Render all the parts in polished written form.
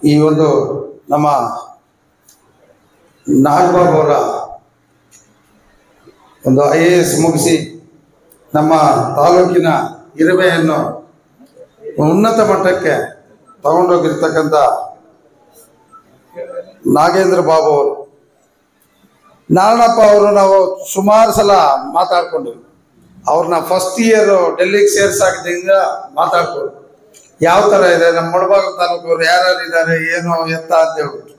ಈ ಒಂದು ನಮ್ಮ ನಾಗಬಾಬು ಅವರ ಒಂದು IAS ಮುಗಿಸಿ ನಮ್ಮ ತಾಲೂಕಿನ ಇರುವೆಯನ್ನು ಉನ್ನತ ಮಟ್ಟಕ್ಕೆ ತಗೊಂಡೋಗಿರ್ತಕ್ಕಂಥ ನಾಗೇಂದ್ರ ಬಾಬು ಅವರು, ನಾರಾಯಣಪ್ಪ ಅವರು ನಾವು ಸುಮಾರು ಸಲ ಮಾತಾಡ್ಕೊಂಡ್ವಿ. ಅವ್ರನ್ನ ಫಸ್ಟ್ ಇಯರ್ ಡೆಲ್ಲಿಗೆ ಸೇರ್ಸಾಕಿದ್ದಿಂದ ಮಾತಾಡ್ಕೊಂಡು ಯಾವ ಥರ ಇದೆ ನಮ್ಮ ಮುಳಬಾಗಿಲು ತಾಲೂಕವ್ರು ಯಾರ್ಯಾರು ಇದ್ದಾರೆ ಏನು ಎತ್ತ ಅಂತ ಹೇಳ್ಬಿಟ್ಟು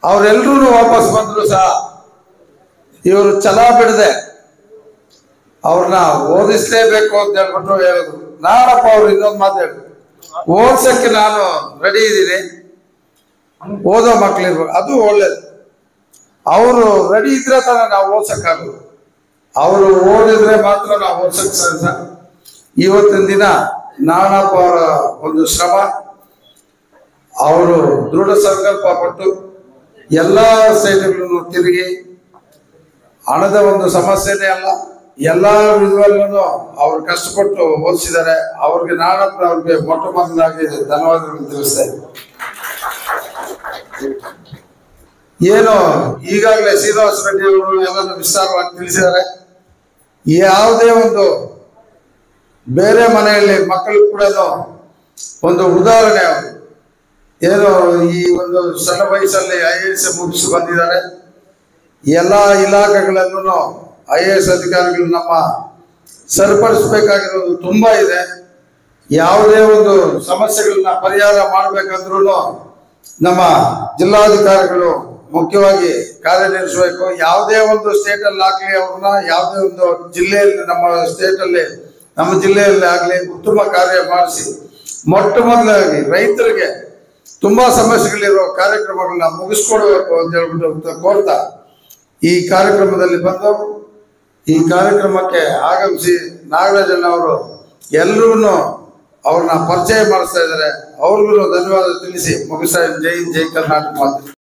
ಅವರೆಲ್ಲರೂ ವಾಪಸ್ ಬಂದ್ರು ಸಹ ಇವರು ಛಲ ಬಿಡದೆ ಅವ್ರನ್ನ ಓದಿಸ್ಲೇಬೇಕು ಅಂತ ಹೇಳ್ಬಿಟ್ಟು ಹೇಳಿದ್ರು. ನಾರಾಯಣಪ್ಪ ಅವ್ರು ಇನ್ನೊಂದು ಮಾತು ಹೇಳಿದ್ರು, ಓದ್ಸಕ್ಕೆ ನಾನು ರೆಡಿ ಇದ್ದೀನಿ, ಓದೋ ಮಕ್ಳಿರ್ಬೇಕು, ಅದು ಒಳ್ಳೇದು. ಅವರು ರೆಡಿ ಇದ್ರೆ ತಾನೇ ನಾವು ಓದ್ಸಕ್ಕಾಗೋದು. ಅವರು ಓದಿದ್ರೆ ಮಾತ್ರ ನಾವು ಓದ್ಸಕ್ ಸಾಧ್ಯ. ಇವತ್ತಿನ ದಿನ ನಾರಾಯಣಪ್ಪ ಅವರ ಒಂದು ಶ್ರಮ, ಅವರು ದೃಢ ಸಂಕಲ್ಪ ಪಟ್ಟು ಎಲ್ಲ ಸ್ಟೇಟ್ಗಳನ್ನು ತಿರುಗಿ, ಹಣದ ಒಂದು ಸಮಸ್ಯೆನೇ ಅಲ್ಲ, ಎಲ್ಲ ವಿಧದಲ್ಲೂ ಅವ್ರು ಕಷ್ಟಪಟ್ಟು ಓದಿಸಿದ್ದಾರೆ. ಅವ್ರಿಗೆ ನಾರಾಯಣಪ್ಪ ಅವ್ರಿಗೆ ಮೊಟ್ಟ ಮೊದಲಾಗಿ ಧನ್ಯವಾದಗಳನ್ನು ತಿಳಿಸ್ತಾ ಇದ್ದೀನಿ. ಏನು ಈಗಾಗಲೇ ಶ್ರೀನಿವಾಸ ರೆಡ್ಡಿ ಅವರು ಎಲ್ಲರೂ ವಿಸ್ತಾರವಾಗಿ ತಿಳಿಸಿದ್ದಾರೆ. ಯಾವುದೇ ಒಂದು ಬೇರೆ ಮನೆಯಲ್ಲಿ ಮಕ್ಕಳು ಕೂಡ ಒಂದು ಉದಾಹರಣೆ. ಅವರು ಏನು ಈ ಒಂದು ಸಣ್ಣ ವಯಸ್ಸಲ್ಲಿ IAS ಮುಗಿಸಿ ಬಂದಿದ್ದಾರೆ. ಎಲ್ಲ ಇಲಾಖೆಗಳಲ್ಲೂ IAS ಅಧಿಕಾರಿಗಳು ನಮ್ಮ ಸರಿಪಡಿಸಬೇಕಾಗಿರೋದು ತುಂಬ ಇದೆ. ಯಾವುದೇ ಒಂದು ಸಮಸ್ಯೆಗಳನ್ನ ಪರಿಹಾರ ಮಾಡಬೇಕಂದ್ರೂ ನಮ್ಮ ಜಿಲ್ಲಾಧಿಕಾರಿಗಳು ಮುಖ್ಯವಾಗಿ ಕಾರ್ಯನಿರ್ವಹಿಸಬೇಕು. ಯಾವುದೇ ಒಂದು ಸ್ಟೇಟಲ್ಲಿ ಆಗಲಿ, ಅವ್ರನ್ನ ಯಾವುದೇ ಒಂದು ಜಿಲ್ಲೆಯಲ್ಲಿ, ನಮ್ಮ ಸ್ಟೇಟಲ್ಲಿ, ನಮ್ಮ ಜಿಲ್ಲೆಯಲ್ಲಿ ಆಗಲಿ ಉತ್ತಮ ಕಾರ್ಯ ಮಾಡಿಸಿ ಮೊಟ್ಟ ಮೊದಲಾಗಿ ರೈತರಿಗೆ ತುಂಬಾ ಸಮಸ್ಯೆಗಳಿರೋ ಕಾರ್ಯಕ್ರಮಗಳನ್ನ ಮುಗಿಸ್ಕೊಡ್ಬೇಕು ಅಂತ ಹೇಳ್ಬಿಟ್ಟು ಕೋರ್ತಾ ಈ ಕಾರ್ಯಕ್ರಮದಲ್ಲಿ ಬಂದು ಈ ಕಾರ್ಯಕ್ರಮಕ್ಕೆ ಆಗಮಿಸಿ ನಾಗರಾಜಣ್ಣ ಅವರು ಎಲ್ರಿಗೂ ಅವ್ರನ್ನ ಪರಿಚಯ ಮಾಡಿಸ್ತಾ ಇದ್ದಾರೆ. ಅವ್ರಿಗೂ ಧನ್ಯವಾದ ತಿಳಿಸಿ ಮುಗಿಸ್ತಾ. ಜೈ ಹಿಂದ್, ಜೈ ಕರ್ನಾಟಕ ಮಾತು.